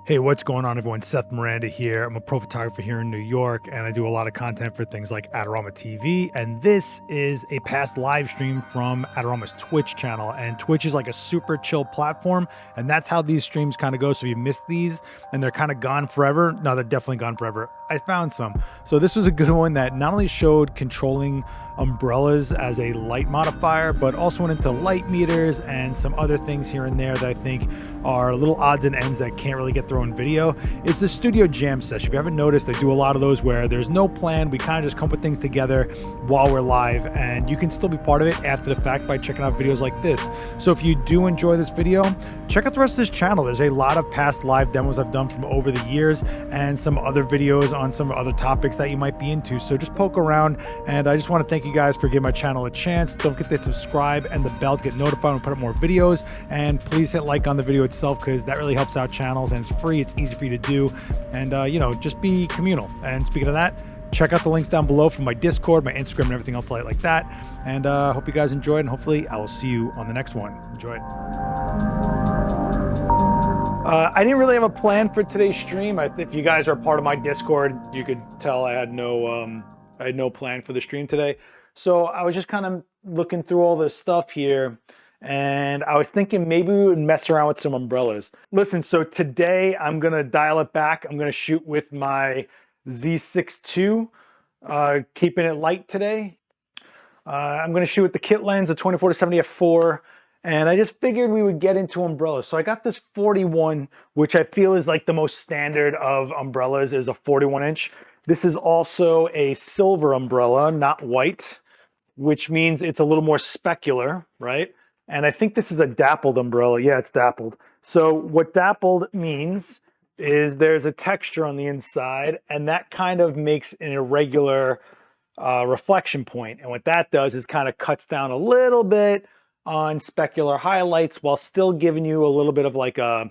Hey, what's going on, everyone? Seth Miranda here. I'm a pro photographer here in New York, and I do a lot of content for things like Adorama TV. And this is a past live stream from Adorama's Twitch channel. And Twitch is like a super chill platform, and that's how these streams kind of go. So if you missed these and they're kind of gone forever, no, they're definitely gone forever. I found some. So this was a good one that not only showed controlling umbrellas as a light modifier, but also went into light meters and some other things here and there that I think are little odds and ends that can't really get thrown in video. It's the studio jam session. If you haven't noticed, I do a lot of those where there's no plan. We kind of just come with things together while we're live, and you can still be part of it after the fact by checking out videos like this. So if you do enjoy this video, check out the rest of this channel. There's a lot of past live demos I've done from over the years and some other videos on some other topics that you might be into. So just poke around, and I just want to thank you guys for giving my channel a chance. Don't forget to subscribe and the bell to get notified when we put up more videos, and please hit like on the video itself because that really helps out channels, and it's free. It's easy for you to do, and you know, just be communal. And speaking of that, check out the links down below for my Discord, my Instagram, and everything else like that. And hope you guys enjoyed, and hopefully I will see you on the next one. Enjoy it. I didn't really have a plan for today's stream. If you guys are part of my Discord, you could tell I had no plan for the stream today. So I was just kind of looking through all this stuff here, and I was thinking maybe we would mess around with some umbrellas. Listen, so today I'm gonna dial it back. I'm gonna shoot with my Z6 II, keeping it light today. I'm gonna shoot with the kit lens, the 24-70 f4. And I just figured we would get into umbrellas. So I got this 41, which I feel is like the most standard of umbrellas, is a 41 inch. This is also a silver umbrella, not white, which means it's a little more specular, right? And I think this is a dappled umbrella. Yeah, it's dappled. So what dappled means is there's a texture on the inside, and that kind of makes an irregular reflection point. And what that does is kind of cuts down a little bit on specular highlights while still giving you a little bit of like a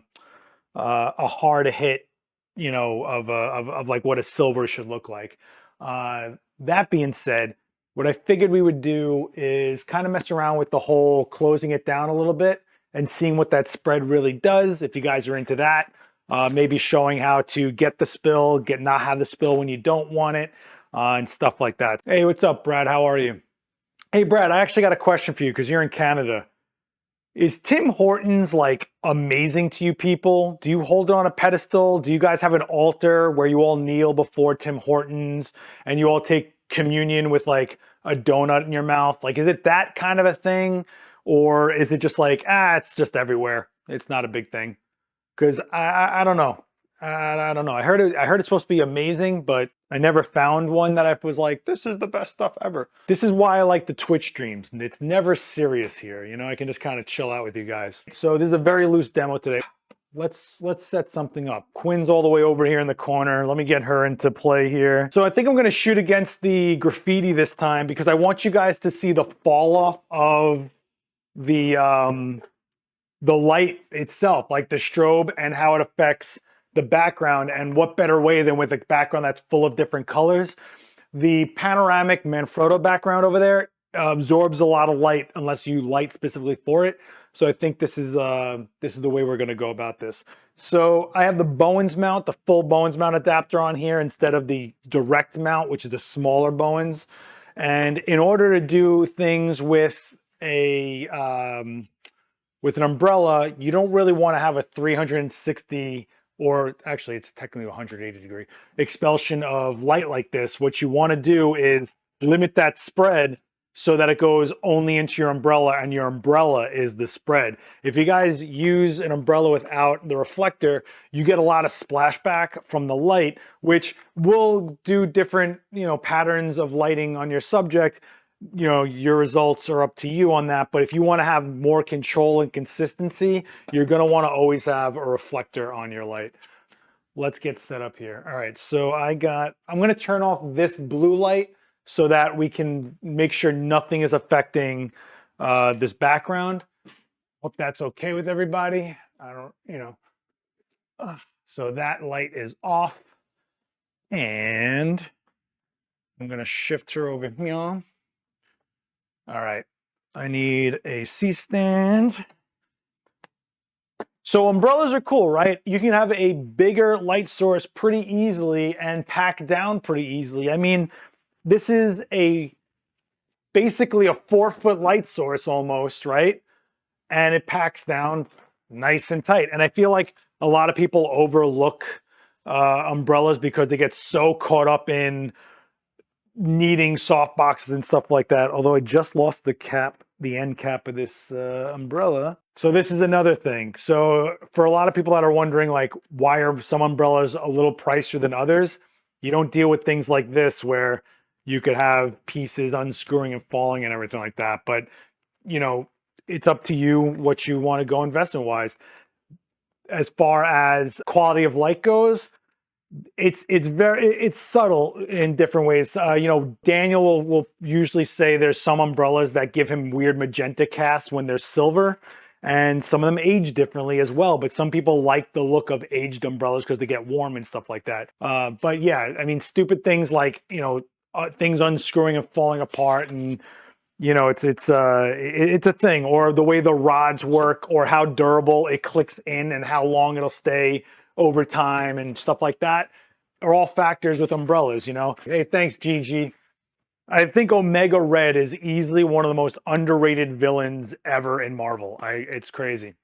hard hit, you know, of like what a silver should look like. That being said, what I figured we would do is kind of mess around with the whole closing it down a little bit and seeing what that spread really does. If you guys are into that, maybe showing how to get the spill, not have the spill when you don't want it, and stuff like that. Hey, what's up, Brad? How are you? Hey, Brad, I actually got a question for you because you're in Canada. Is Tim Hortons like amazing to you people? Do you hold it on a pedestal? Do you guys have an altar where you all kneel before Tim Hortons and you all take communion with like a donut in your mouth? Like, is it that kind of a thing? Or is it just like, it's just everywhere? It's not a big thing. Because I don't know. I don't know. I heard it's supposed to be amazing, but I never found one that I was like, this is the best stuff ever. This is why I like the Twitch streams. It's never serious here. You know, I can just kind of chill out with you guys. So this is a very loose demo today. Let's set something up. Quinn's all the way over here in the corner. Let me get her into play here. So I think I'm going to shoot against the graffiti this time because I want you guys to see the fall off of the light itself, like the strobe, and how it affects the background. And what better way than with a background that's full of different colors. The panoramic Manfrotto background over there absorbs a lot of light unless you light specifically for it. So I think this is the way we're going to go about this. So I have the Bowens mount, the full Bowens mount adapter on here instead of the direct mount, which is the smaller Bowens. And in order to do things with an umbrella, you don't really want to have a 360, or actually it's technically 180 degree expulsion of light like this. What you want to do is limit that spread so that it goes only into your umbrella, and your umbrella is the spread. If you guys use an umbrella without the reflector, you get a lot of splashback from the light, which will do different, you know, patterns of lighting on your subject. You know, your results are up to you on that. But if you want to have more control and consistency, you're going to want to always have a reflector on your light. Let's get set up here. All right, so I'm going to turn off this blue light so that we can make sure nothing is affecting this background. Hope that's okay with everybody. I don't, you know. So that light is off, and I'm going to shift her over here. All right, I need a C-stand. So umbrellas are cool, right? You can have a bigger light source pretty easily and pack down pretty easily. I mean, this is basically a 4-foot light source almost, right? And it packs down nice and tight. And I feel like a lot of people overlook umbrellas because they get so caught up in needing soft boxes and stuff like that. Although I just lost the end cap of this umbrella. So this is another thing. So for a lot of people that are wondering, like, why are some umbrellas a little pricier than others? You don't deal with things like this where you could have pieces unscrewing and falling and everything like that. But, you know, it's up to you what you want to go investment wise. As far as quality of light goes, it's subtle in different ways. You know, Daniel will usually say there's some umbrellas that give him weird magenta casts when they're silver, and some of them age differently as well. But some people like the look of aged umbrellas because they get warm and stuff like that. But yeah, I mean, stupid things like, you know, things unscrewing and falling apart, and you know, it's a thing, or the way the rods work, or how durable it clicks in, and how long it'll stay over time, and stuff like that are all factors with umbrellas, you know. Hey, thanks, Gigi. I think Omega Red is easily one of the most underrated villains ever in Marvel. It's crazy.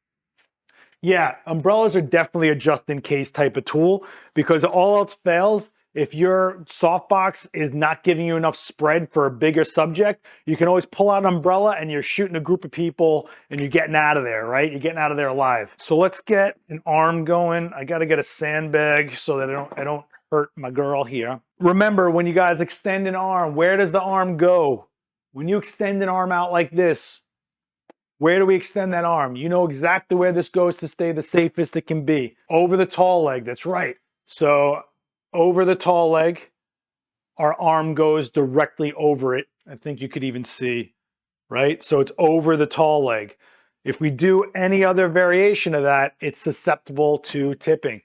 Yeah, umbrellas are definitely a just-in-case type of tool because all else fails. If your softbox is not giving you enough spread for a bigger subject, you can always pull out an umbrella and you're shooting a group of people and you're getting out of there, right? You're getting out of there alive. So let's get an arm going. I got to get a sandbag so that I don't hurt my girl here. Remember, when you guys extend an arm, where does the arm go? When you extend an arm out like this, where do we extend that arm? You know exactly where this goes to stay the safest it can be. Over the tall leg, that's right. So over the tall leg, our arm goes directly over it. I think you could even see, right? So it's over the tall leg. If we do any other variation of that, it's susceptible to tipping.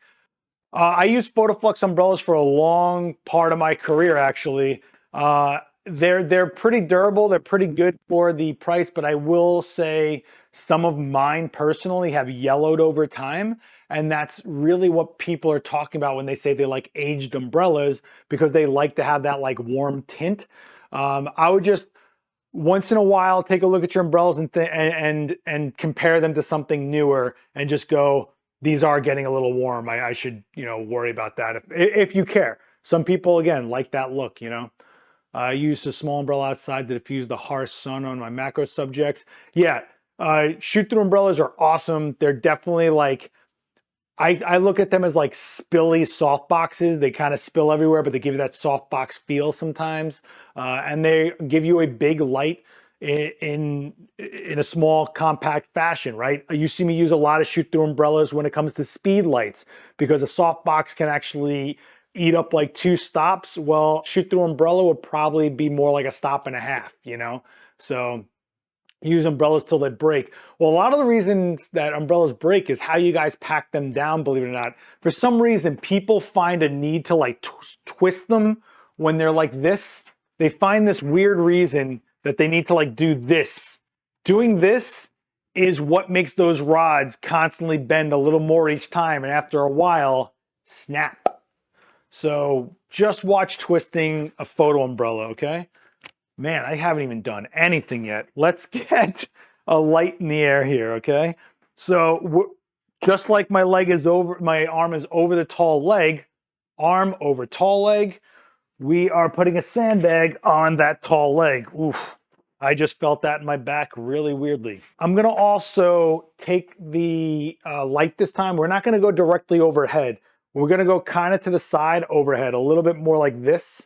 I used Photoflux umbrellas for a long part of my career, actually. They're pretty durable. They're pretty good for the price, but I will say some of mine personally have yellowed over time. And that's really what people are talking about when they say they like aged umbrellas, because they like to have that like warm tint. I would just once in a while take a look at your umbrellas and compare them to something newer and just go, these are getting a little warm. I should, you know, worry about that if you care. Some people, again, like that look, you know. I used a small umbrella outside to diffuse the harsh sun on my macro subjects. Yeah, shoot-through umbrellas are awesome. They're definitely like, I look at them as like spilly soft boxes. They kind of spill everywhere, but they give you that soft box feel sometimes. And they give you a big light in a small compact fashion, right? You see me use a lot of shoot-through umbrellas when it comes to speed lights, because a soft box can actually eat up like 2 stops. Well, shoot-through umbrella would probably be more like a stop and a half, you know? So use umbrellas till they break. Well, a lot of the reasons that umbrellas break is how you guys pack them down, believe it or not. For some reason, people find a need to like twist them when they're like this. They find this weird reason that they need to like do this. Doing this is what makes those rods constantly bend a little more each time, and after a while, snap. So just watch twisting a photo umbrella, okay? Man, I haven't even done anything yet. Let's get a light in the air here, okay? So just like my arm is over the tall leg, arm over tall leg, we are putting a sandbag on that tall leg. Oof, I just felt that in my back really weirdly. I'm gonna also take the light this time. We're not gonna go directly overhead. We're gonna go kind of to the side overhead, a little bit more like this,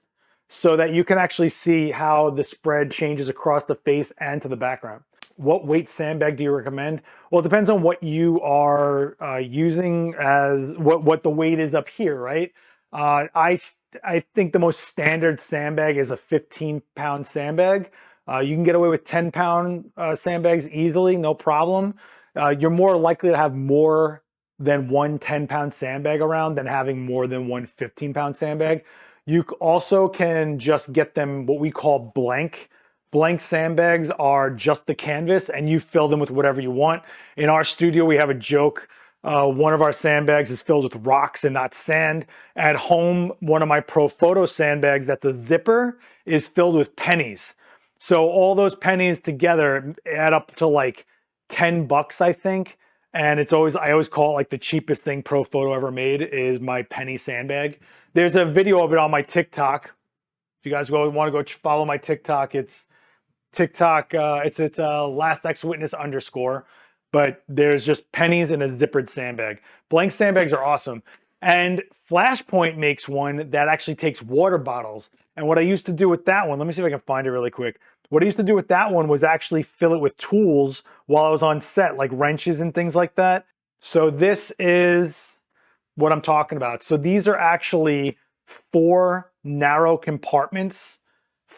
so that you can actually see how the spread changes across the face and to the background. What weight sandbag do you recommend? Well, it depends on what you are using, as what the weight is up here, right? I think the most standard sandbag is a 15-pound sandbag. You can get away with 10-pound sandbags easily, no problem. You're more likely to have more than one 10-pound sandbag around than having more than one 15-pound sandbag. You also can just get them what we call blank. Blank sandbags are just the canvas and you fill them with whatever you want. In our studio, we have a joke One of our sandbags is filled with rocks and not sand. At home, one of my Pro Photo sandbags that's a zipper is filled with pennies. So all those pennies together add up to like $10, I think. And I always call it like the cheapest thing Pro Photo ever made is my penny sandbag. There's a video of it on my TikTok. If you guys want to go follow my TikTok, it's TikTok, it's last X witness _, but there's just pennies in a zippered sandbag. Blank sandbags are awesome. And Flashpoint makes one that actually takes water bottles. And what I used to do with that one, let me see if I can find it really quick. What I used to do with that one was actually fill it with tools while I was on set, like wrenches and things like that. So this is what I'm talking about. So these are actually 4 narrow compartments,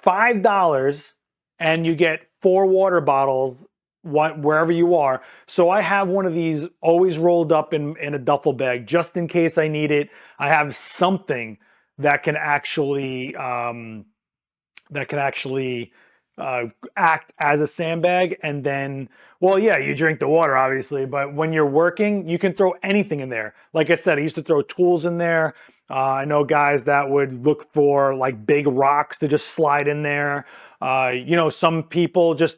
$5, and you get 4 water bottles wherever you are. So I have one of these always rolled up in a duffel bag just in case I need it. I have something that can actually act as a sandbag. And then, well, yeah, you drink the water obviously, but when you're working, you can throw anything in there. Like I said, I used to throw tools in there. I know guys that would look for like big rocks to just slide in there. You know, some people just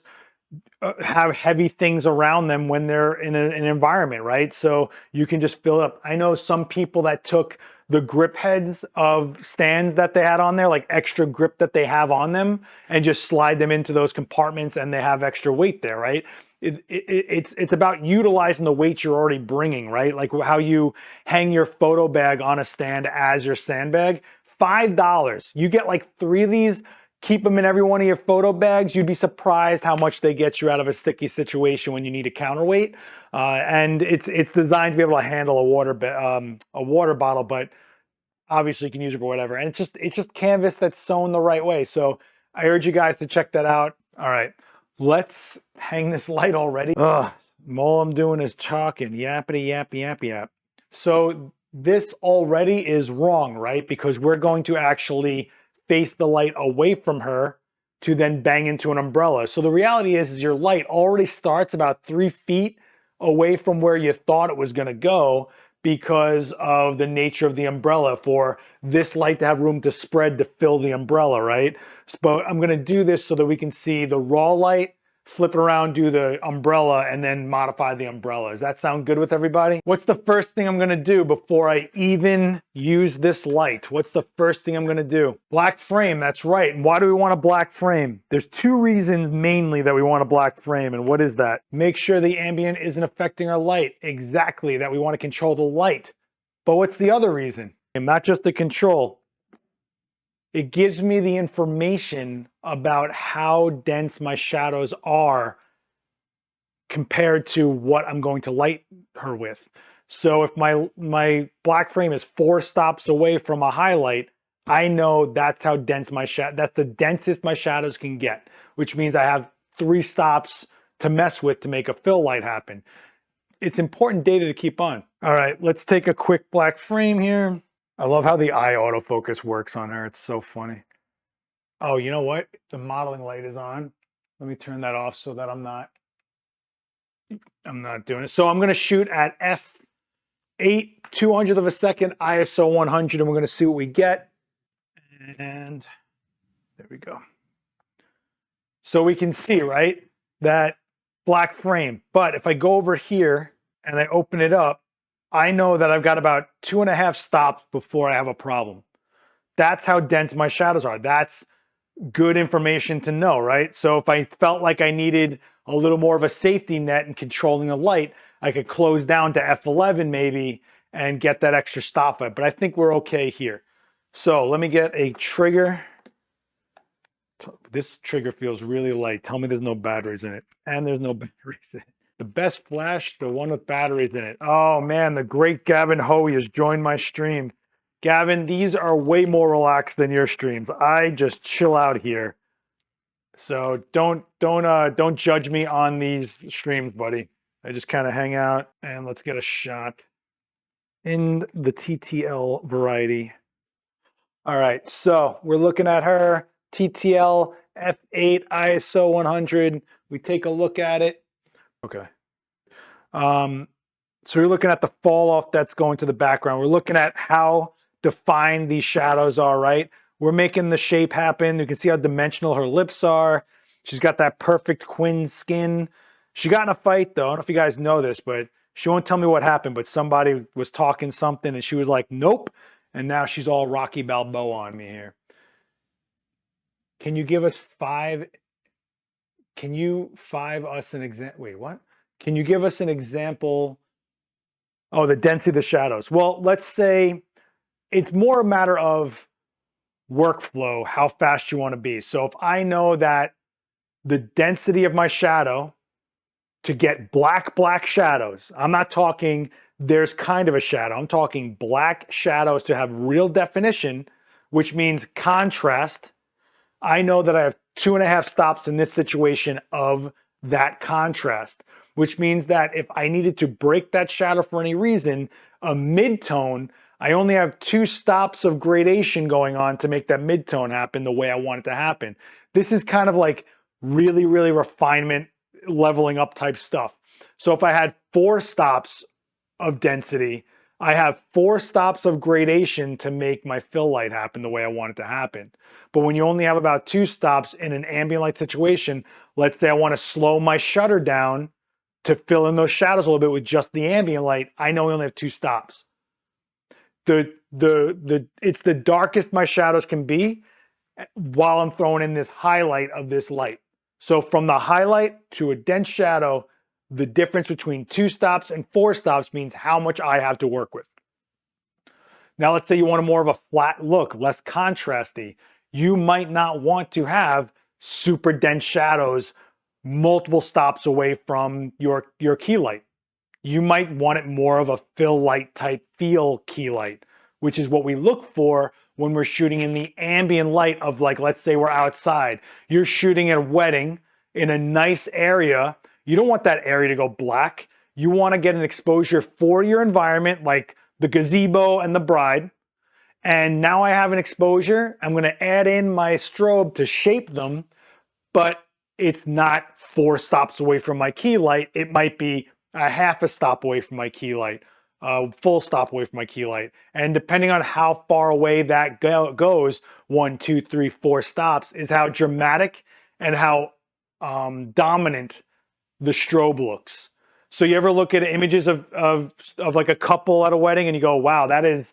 have heavy things around them when they're in an environment, right? So you can just fill it up. I know some people that took the grip heads of stands that they had on there, like extra grip that they have on them, and just slide them into those compartments, and they have extra weight there, right? It's about utilizing the weight you're already bringing, right? Like how you hang your photo bag on a stand as your sandbag. $5. You get like 3 of these. Keep them in every one of your photo bags. You'd be surprised how much they get you out of a sticky situation when you need a counterweight. And it's designed to be able to handle a water bottle, but obviously you can use it for whatever. And it's just canvas that's sewn the right way. So I urge you guys to check that out. All right, let's hang this light already. Ugh, all I'm doing is talking, yappity yap yap yap. So this already is wrong, right? Because we're going to actually face the light away from her to then bang into an umbrella. So the reality is your light already starts about 3 feet away from where you thought it was going to go because of the nature of the umbrella for this light to have room to spread to fill the umbrella, right? But I'm going to do this so that we can see the raw light, flip it around, do the umbrella, and then modify the umbrella. Does that sound good with everybody? What's the first thing I'm gonna do before I even use this light? What's the first thing I'm gonna do? Black frame, that's right. And why do we want a black frame? There's 2 reasons mainly that we want a black frame, and what is that? Make sure the ambient isn't affecting our light. Exactly, that we want to control the light. But what's the other reason? And not just the control. It gives me the information about how dense my shadows are compared to what I'm going to light her with. So if my black frame is 4 stops away from a highlight, I know that's how dense that's the densest my shadows can get, which means I have 3 stops to mess with to make a fill light happen. It's important data to keep on. All right, let's take a quick black frame here. I love how the eye autofocus works on her. It's so funny. Oh, you know what? The modeling light is on. Let me turn that off so that I'm not doing it. So I'm going to shoot at f8, 200th of a second, ISO 100, and we're going to see what we get. And there we go. So we can see, right, that black frame. But if I go over here and I open it up, I know that I've got about 2.5 stops before I have a problem. That's how dense my shadows are. That's good information to know, right? So if I felt like I needed a little more of a safety net in controlling the light, I could close down to f11 maybe and get that extra stop at. But I think we're okay here. So let me get a trigger. This trigger feels really light. Tell me there's no batteries in it. And there's no batteries in it. The best flash, the one with batteries in it. Oh man, the great Gavin Hoey has joined my stream. Gavin, these are way more relaxed than your streams. I just chill out here. So don't judge me on these streams, buddy. I just kind of hang out, and let's get a shot in the TTL variety. All right, so we're looking at her TTL f8 ISO 100. We take a look at it. Okay. So we're looking at the fall off that's going to the background. We're looking at how defined these shadows are, right? We're making the shape happen. You can see how dimensional her lips are. She's got that perfect Quinn skin. She got in a fight though. I don't know if you guys know this, but she won't tell me what happened, but somebody was talking something and she was like, nope. And now she's all Rocky Balboa on me here. Can you give us five? Can you us an example? Wait, what? Can you give us an example? Oh, the density of the shadows. Well, let's say it's more a matter of workflow, how fast you want to be. So if I know that the density of my shadow to get black shadows, I'm not talking there's kind of a shadow, I'm talking black shadows to have real definition, which means contrast. I know that I have 2.5 stops in this situation of that contrast, which means that if I needed to break that shadow for any reason, a midtone, I only have 2 stops of gradation going on to make that midtone happen the way I want it to happen. This is kind of like really, really refinement, leveling up type stuff. So if I had 4 stops of density, I have 4 stops of gradation to make my fill light happen the way I want it to happen. But when you only have about 2 stops in an ambient light situation, let's say I want to slow my shutter down to fill in those shadows a little bit with just the ambient light, I know I only have 2 stops. It's the darkest my shadows can be while I'm throwing in this highlight of this light. So from the highlight to a dense shadow, the difference between 2 stops and 4 stops means how much I have to work with. Now, let's say you want more of a flat look, less contrasty. You might not want to have super dense shadows multiple stops away from your key light. You might want it more of a fill light type feel key light, which is what we look for when we're shooting in the ambient light of, like, let's say we're outside. You're shooting at a wedding in a nice area. You don't want that area to go black. You want to get an exposure for your environment, like the gazebo and the bride. And now I have an exposure. I'm going to add in my strobe to shape them, but it's not 4 stops away from my key light. It might be a half a stop away from my key light, a full stop away from my key light. And depending on how far away that goes, 1, 2, 3, 4 stops, is how dramatic and how dominant the strobe looks. So you ever look at images of like a couple at a wedding and you go, wow, that is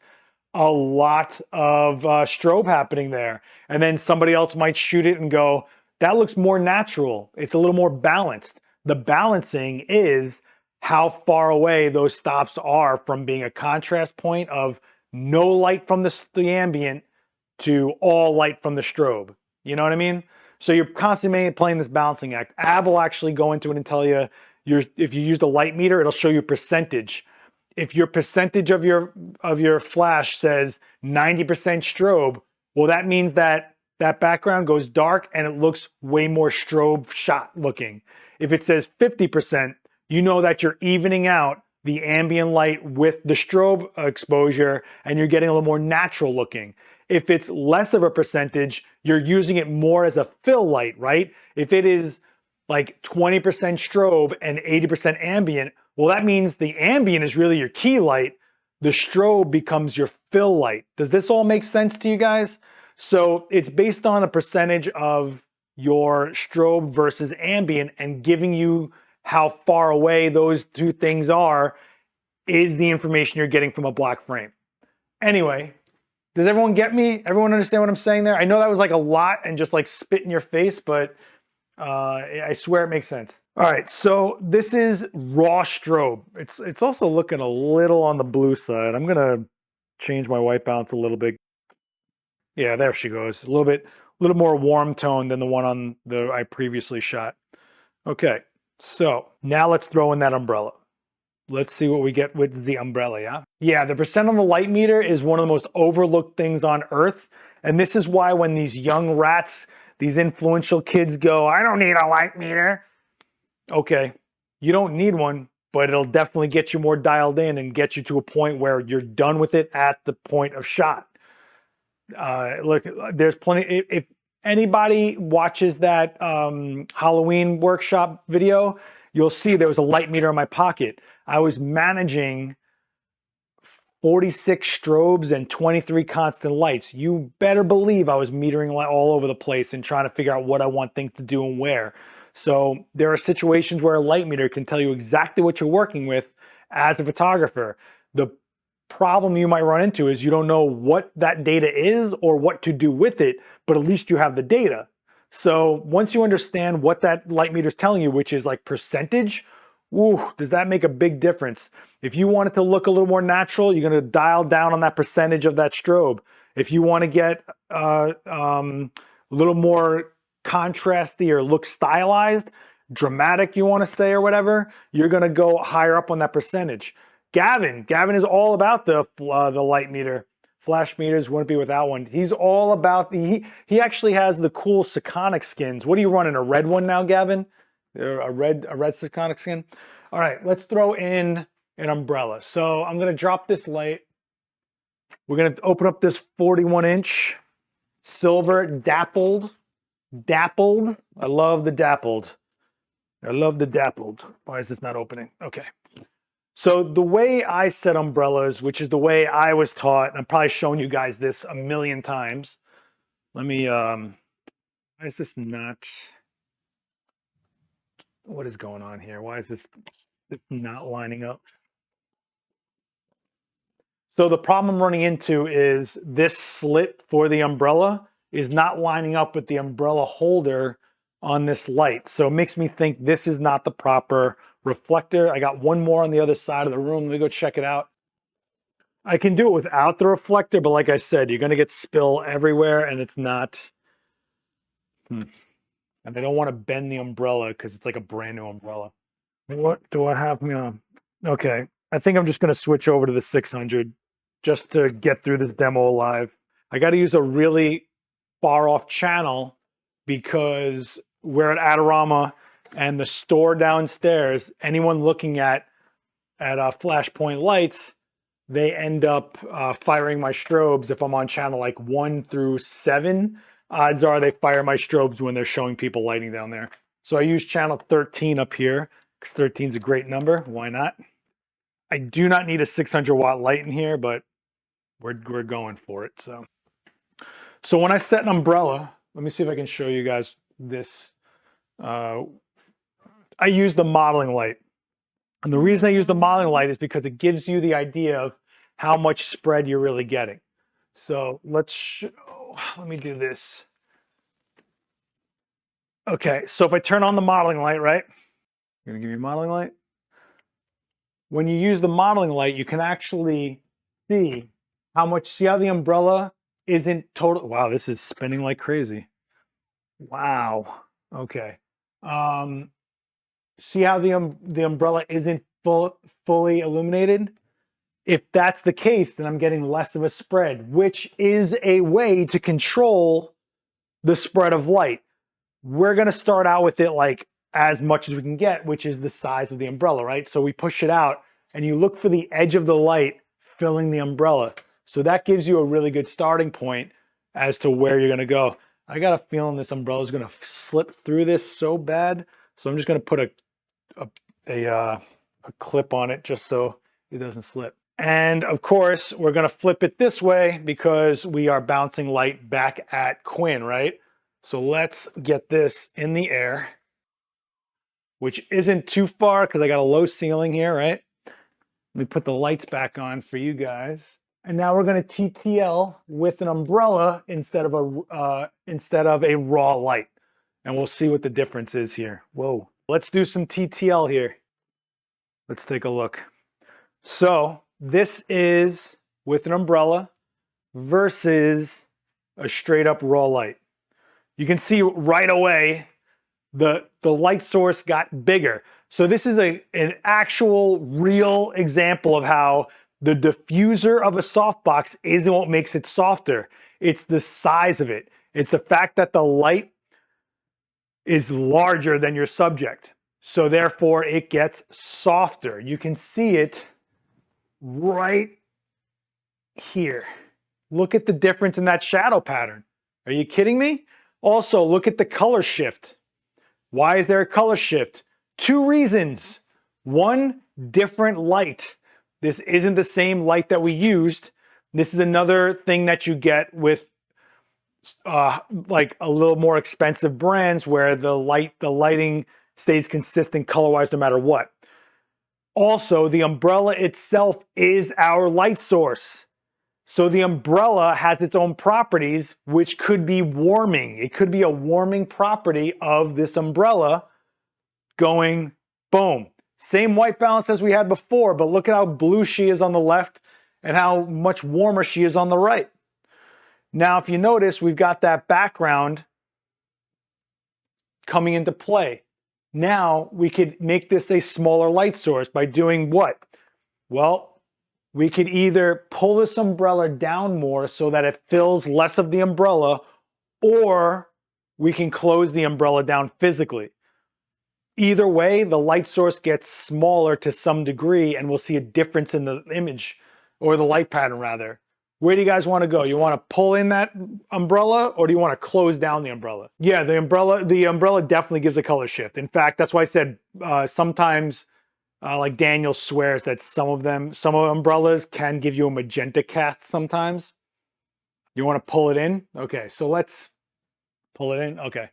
a lot of strobe happening there. And then somebody else might shoot it and go, that looks more natural. It's a little more balanced. The balancing is how far away those stops are from being a contrast point of no light from the ambient to all light from the strobe. You know what I mean? So you're constantly playing this balancing act. Ab will actually go into it and tell you, if you use the light meter, it'll show you percentage. If your percentage of your flash says 90% strobe, well, that means that that background goes dark and it looks way more strobe shot looking. If it says 50%, you know that you're evening out the ambient light with the strobe exposure and you're getting a little more natural looking. If it's less of a percentage, you're using it more as a fill light, right? If it is like 20% strobe and 80% ambient, well, that means the ambient is really your key light. The strobe becomes your fill light. Does this all make sense to you guys? So it's based on a percentage of your strobe versus ambient, and giving you how far away those 2 things are is the information you're getting from a black frame. Anyway, does everyone get me? Everyone understand what I'm saying there? I know that was like a lot and just like spit in your face, but I swear it makes sense. All right, so this is raw strobe. It's also looking a little on the blue side. I'm gonna change my white balance a little bit. Yeah, there she goes. A little more warm tone than the one on I previously shot. Okay, so now let's throw in that umbrella. Let's see what we get with the umbrella, yeah? Yeah, the percent on the light meter is one of the most overlooked things on Earth. And this is why when these young rats, these influential kids go, I don't need a light meter. Okay, you don't need one, but it'll definitely get you more dialed in and get you to a point where you're done with it at the point of shot. Look, there's plenty. If anybody watches that Halloween workshop video, you'll see there was a light meter in my pocket. I was managing 46 strobes and 23 constant lights. You better believe I was metering all over the place and trying to figure out what I want things to do and where. So there are situations where a light meter can tell you exactly what you're working with as a photographer. The problem you might run into is you don't know what that data is or what to do with it, but at least you have the data. So once you understand what that light meter is telling you, which is like percentage, ooh, does that make a big difference? If you want it to look a little more natural, you're going to dial down on that percentage of that strobe. If you want to get a little more contrasty or look stylized, dramatic, you want to say, or whatever, you're going to go higher up on that percentage. Gavin is all about the light meter. Flash meters wouldn't be without one. He's all about he actually has the cool Sekonic skins. What are you running, a red one now, Gavin? A red Sekonic skin? All right, let's throw in an umbrella. So I'm gonna drop this light. We're gonna open up this 41-inch silver dappled. I love the dappled. Why is this not opening? Okay. So the way I set umbrellas, which is the way I was taught, and I've probably shown you guys this a million times. Let me, why is this not, what is going on here? Why is this not lining up? So the problem I'm running into is this slit for the umbrella is not lining up with the umbrella holder on this light. So it makes me think this is not the proper reflector. I got one more on the other side of the room. Let me go check it out. I can do it without the reflector, but like I said, you're gonna get spill everywhere and it's not. And I don't want to bend the umbrella because it's like a brand new umbrella. What do I have me on? Okay, I think I'm just gonna switch over to the 600 just to get through this demo live. I got to use a really far off channel because we're at Adorama and the store downstairs, anyone looking at Flashpoint lights, they end up firing my strobes if I'm on channel like 1 through 7. Odds are they fire my strobes when they're showing people lighting down there. So I use channel 13 up here because 13 is a great number. Why not? I do not need a 600 watt light in here, but we're going for it. So when I set an umbrella, let me see if I can show you guys this. I use the modeling light. And the reason I use the modeling light is because it gives you the idea of how much spread you're really getting. So let me do this. Okay, so if I turn on the modeling light, right? I'm gonna give you modeling light. When you use the modeling light, you can actually see how the umbrella isn't total. Wow, this is spinning like crazy. Wow, okay. See how the umbrella isn't fully illuminated? If that's the case, then I'm getting less of a spread, which is a way to control the spread of light. We're gonna start out with it like as much as we can get, which is the size of the umbrella, right? So we push it out and you look for the edge of the light filling the umbrella. So that gives you a really good starting point as to where you're gonna go. I got a feeling this umbrella is gonna slip through this so bad. So I'm just gonna put a clip on it just so it doesn't slip. And of course, we're gonna flip it this way because we are bouncing light back at Quinn, right? So let's get this in the air, which isn't too far because I got a low ceiling here, right? Let me put the lights back on for you guys. And now we're gonna TTL with an umbrella instead of a raw light. And we'll see what the difference is here. Whoa. Let's do some TTL here. Let's take a look. So this is with an umbrella versus a straight up raw light. You can see right away the light source got bigger. So this is an actual real example of how the diffuser of a softbox isn't what makes it softer. It's the size of it. It's the fact that the light is larger than your subject. So therefore it gets softer. You can see it right here. Look at the difference in that shadow pattern. Are you kidding me? Also, look at the color shift. Why is there a color shift? 2 reasons. One different light. This isn't the same light that we used. This is another thing that you get with like a little more expensive brands where the lighting stays consistent color-wise no matter what. Also, the umbrella itself is our light source. So the umbrella has its own properties, which could be warming. It could be a warming property of this umbrella going boom. Same white balance as we had before, but look at how blue she is on the left and how much warmer she is on the right. Now, if you notice, we've got that background coming into play. Now, we could make this a smaller light source by doing what? Well, we could either pull this umbrella down more so that it fills less of the umbrella, or we can close the umbrella down physically. Either way, the light source gets smaller to some degree, and we'll see a difference in the image, or the light pattern rather. Where do you guys want to go? You want to pull in that umbrella, or do you want to close down the umbrella? Yeah, the umbrella definitely gives a color shift. In fact, that's why I said sometimes, like Daniel swears that some of umbrellas can give you a magenta cast sometimes. You want to pull it in? Okay, so let's pull it in. Okay,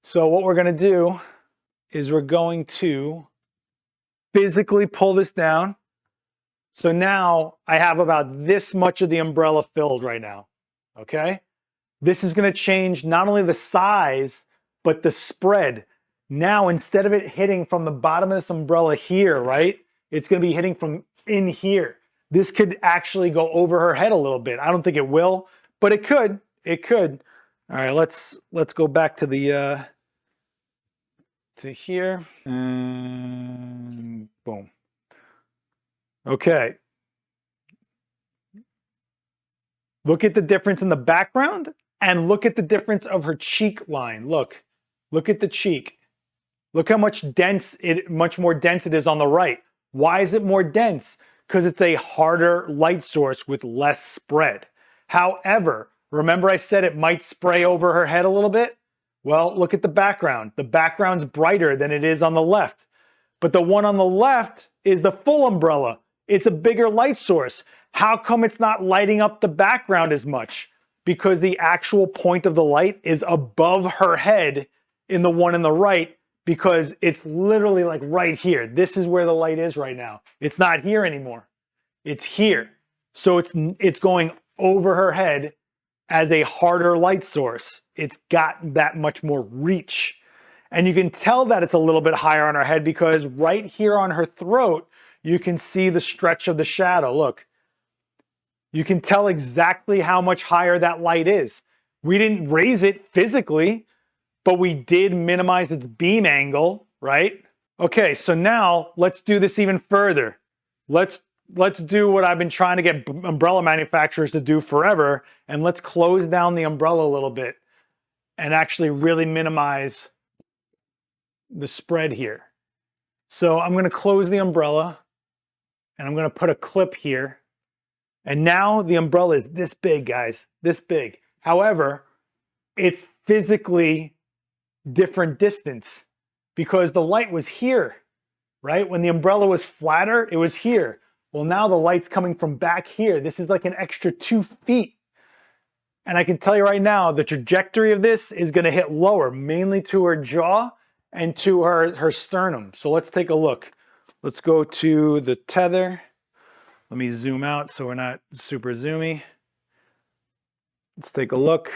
so what we're going to do is we're going to physically pull this down. So now I have about this much of the umbrella filled right now, okay? This is gonna change not only the size, but the spread. Now, instead of it hitting from the bottom of this umbrella here, right? It's gonna be hitting from in here. This could actually go over her head a little bit. I don't think it will, but it could, All right, let's go back to the, to here, and boom. Okay. Look at the difference in the background and look at the difference of her cheek line. Look at the cheek. Look how much more dense it is on the right. Why is it more dense? Because it's a harder light source with less spread. However, remember I said it might spray over her head a little bit? Well, look at the background. The background's brighter than it is on the left. But the one on the left is the full umbrella. It's a bigger light source. How come it's not lighting up the background as much? Because the actual point of the light is above her head in the one on the right, because it's literally like right here. This is where the light is right now. It's not here anymore. It's here. So it's going over her head as a harder light source. It's got that much more reach. And you can tell that it's a little bit higher on her head because right here on her throat, you can see the stretch of the shadow. Look, you can tell exactly how much higher that light is. We didn't raise it physically, but we did minimize its beam angle, right? Okay, so now let's do this even further. Let's do what I've been trying to get umbrella manufacturers to do forever, and let's close down the umbrella a little bit and actually really minimize the spread here. So I'm going to close the umbrella and I'm going to put a clip here. And now the umbrella is this big, guys, this big. However, it's physically different distance because the light was here, right? When the umbrella was flatter, it was here. Well, now the light's coming from back here. This is like an extra 2 feet. And I can tell you right now, the trajectory of this is going to hit lower, mainly to her jaw and to her sternum. So let's take a look. Let's go to the tether. Let me zoom out so we're not super zoomy. Let's take a look.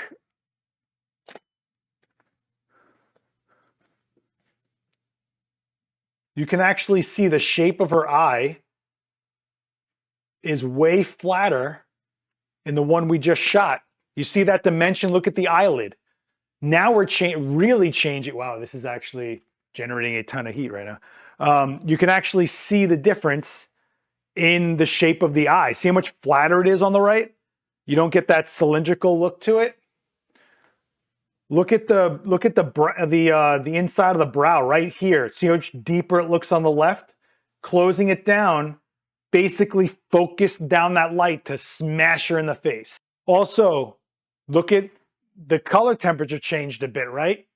You can actually see the shape of her eye is way flatter in the one we just shot. You see that dimension? Look at the eyelid. Now we're really changing. Wow, this is actually generating a ton of heat right now. You can actually see the difference in the shape of the eye. See how much flatter it is on the right? You don't get that cylindrical look to it. Look at the inside of the brow right here. See how much deeper it looks on the left? Closing it down basically focused down that light to smash her in the face. Also, look at the color temperature changed a bit, right?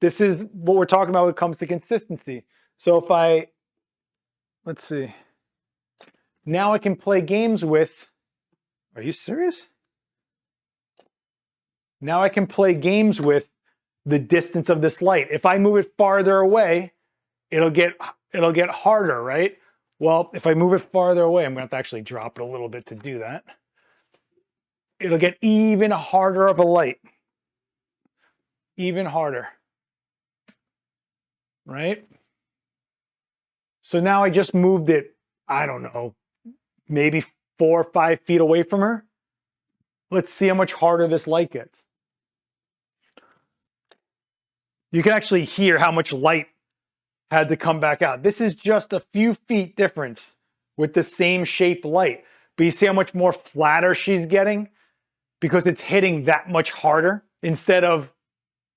This is what we're talking about when it comes to consistency. So if I, let's see, now I can play games with, are you serious? Now I can play games with the distance of this light. If I move it farther away, it'll get harder, right? Well, if I move it farther away, I'm gonna have to actually drop it a little bit to do that. It'll get even harder of a light. Even harder, right? So now I just moved it, I don't know, maybe 4 or 5 feet away from her. Let's see how much harder this light gets. You can actually hear how much light had to come back out. This is just a few feet difference with the same shaped light. But you see how much more flatter she's getting because it's hitting that much harder instead of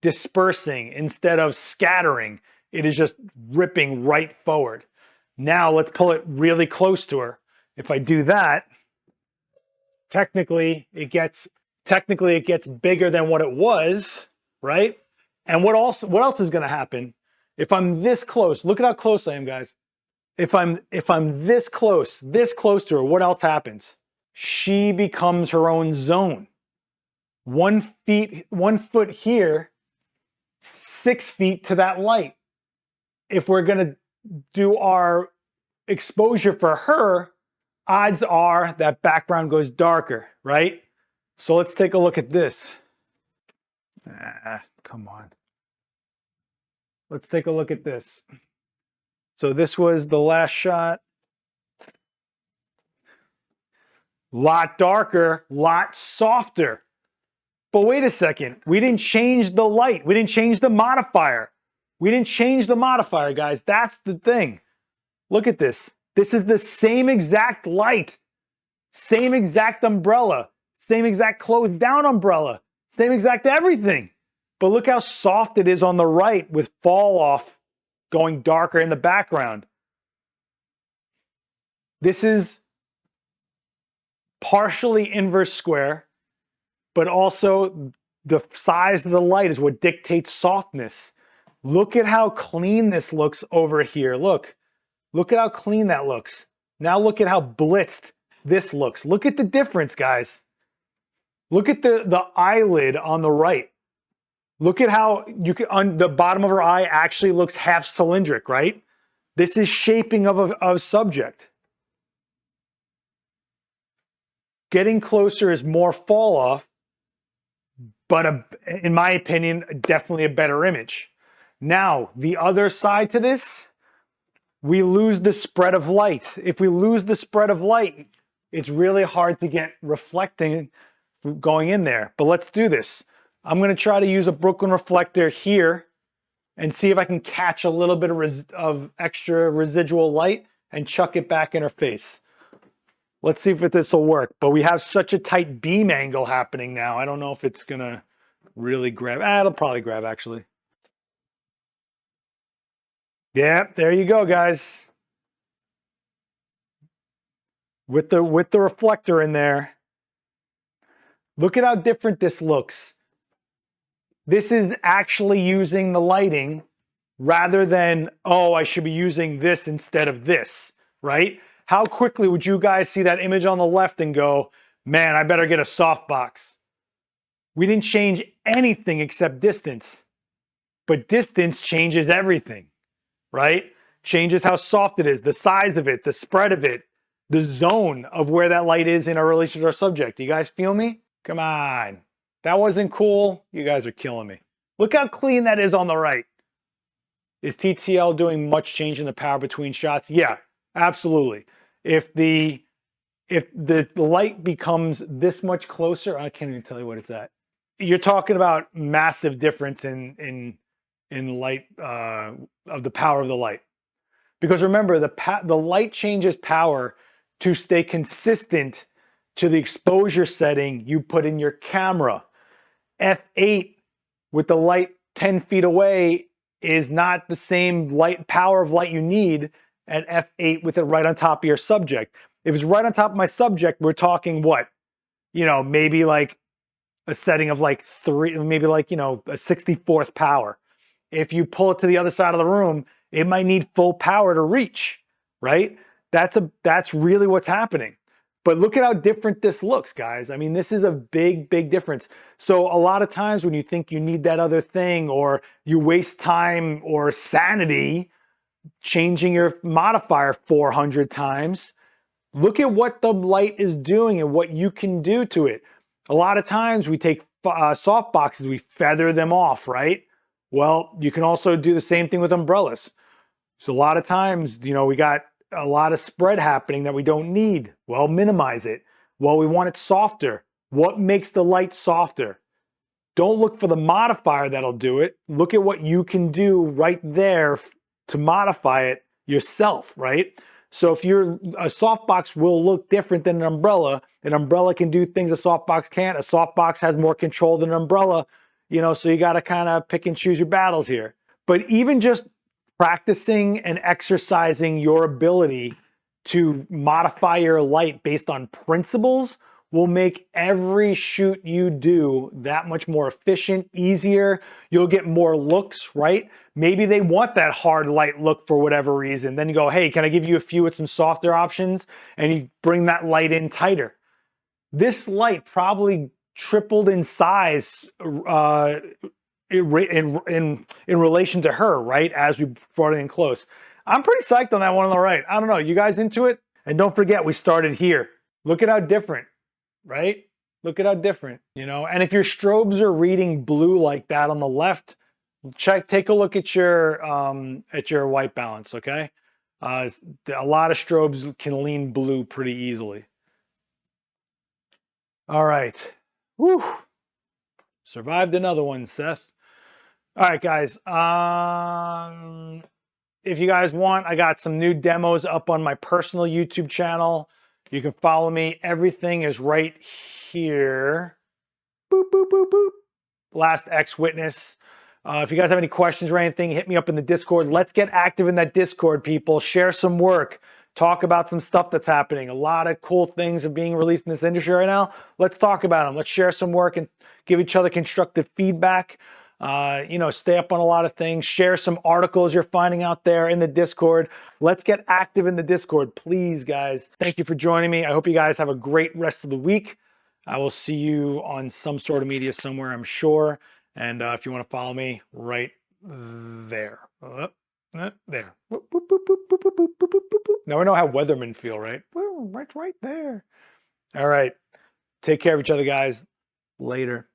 dispersing, instead of scattering. It is just ripping right forward. Now let's pull it really close to her. If I do that, technically it gets bigger than what it was, right? And what else is going to happen if I'm this close? Look at how close I am, guys. If I'm this close to her, what else happens? She becomes her own zone. 1 foot here, 6 feet to that light. If we're going to do our exposure for her, odds are that background goes darker, right? So let's take a look at this. Come on. Let's take a look at this. So this was the last shot. Lot darker, lot softer. But wait a second, we didn't change the light. We didn't change the modifier. We didn't change the modifier, guys. That's the thing. Look at this. This is the same exact light, same exact umbrella, same exact closed down umbrella, same exact everything. But look how soft it is on the right with fall off going darker in the background. This is partially inverse square, but also the size of the light is what dictates softness. Look at how clean this looks over here. Look at how clean that looks. Now look at how blitzed this looks. Look at the difference, guys. Look at the eyelid on the right. Look at how on the bottom of her eye actually looks half cylindric, right? This is shaping of a subject. Getting closer is more fall off, but in my opinion, definitely a better image. Now, the other side to this, we lose the spread of light. If we lose the spread of light, it's really hard to get reflecting going in there. But let's do this. I'm going to try to use a Brooklyn reflector here and see if I can catch a little bit of extra residual light and chuck it back in her face. Let's see if this will work. But we have such a tight beam angle happening now. I don't know if it's going to really grab. It'll probably grab, actually. Yeah, there you go, guys. With the reflector in there. Look at how different this looks. This is actually using the lighting rather than, oh, I should be using this instead of this, right? How quickly would you guys see that image on the left and go, man, I better get a softbox? We didn't change anything except distance. But distance changes everything, right? Changes how soft it is, the size of it, the spread of it, the zone of where that light is in our relation to our subject. You guys feel me? Come on. That wasn't cool. You guys are killing me. Look how clean that is on the right. Is TTL doing much change in the power between shots? Yeah, absolutely. If the light becomes this much closer, I can't even tell you what it's at. You're talking about massive difference in light of the power of the light. Because remember, the light changes power to stay consistent to the exposure setting you put in your camera. F8 with the light 10 feet away is not the same power of light you need at F8 with it right on top of your subject. If it's right on top of my subject, we're talking what? You know, maybe like a setting of like 3, maybe like, you know, a 64th power. If you pull it to the other side of the room, it might need full power to reach, right? That's really what's happening. But look at how different this looks, guys. I mean, this is a big, big difference. So a lot of times when you think you need that other thing, or you waste time or sanity changing your modifier 400 times, look at what the light is doing and what you can do to it. A lot of times we take soft boxes, we feather them off, right? Well, you can also do the same thing with umbrellas. So a lot of times, you know, we got a lot of spread happening that we don't need. Well, minimize it. Well, we want it softer. What makes the light softer? Don't look for the modifier that'll do it. Look at what you can do right there to modify it yourself, right? So if you're a softbox will look different than an umbrella. An umbrella can do things a softbox can't. A softbox has more control than an umbrella, you know, so you got to kind of pick and choose your battles here. But even just practicing and exercising your ability to modify your light based on principles will make every shoot you do that much more efficient, easier. You'll get more looks, right? Maybe they want that hard light look for whatever reason. Then you go, hey, can I give you a few with some softer options? And you bring that light in tighter. This light probably tripled in size in relation to her, right? As we brought it in close. I'm pretty psyched on that one on the right. I don't know, you guys into it? And don't forget, we started here. Look at how different, right? Look at how different, you know? And if your strobes are reading blue like that on the left, take a look at your white balance, okay? A lot of strobes can lean blue pretty easily. All right. Whew. Survived another one, Seth. All right, guys. If you guys want, I got some new demos up on my personal YouTube channel. You can follow me. Everything is right here. Boop, boop, boop, boop. Last X Witness. If you guys have any questions or anything, hit me up in the Discord. Let's get active in that Discord, people. Share some work. Talk about some stuff that's happening. A lot of cool things are being released in this industry right now. Let's talk about them. Let's share some work and give each other constructive feedback. You know, stay up on a lot of things. Share some articles you're finding out there in the Discord. Let's get active in the Discord, please, guys. Thank you for joining me. I hope you guys have a great rest of the week. I will see you on some sort of media somewhere, I'm sure. And if you want to follow me, right there. There. Now we know how weathermen feel, right? Right there. All right. Take care of each other, guys. Later.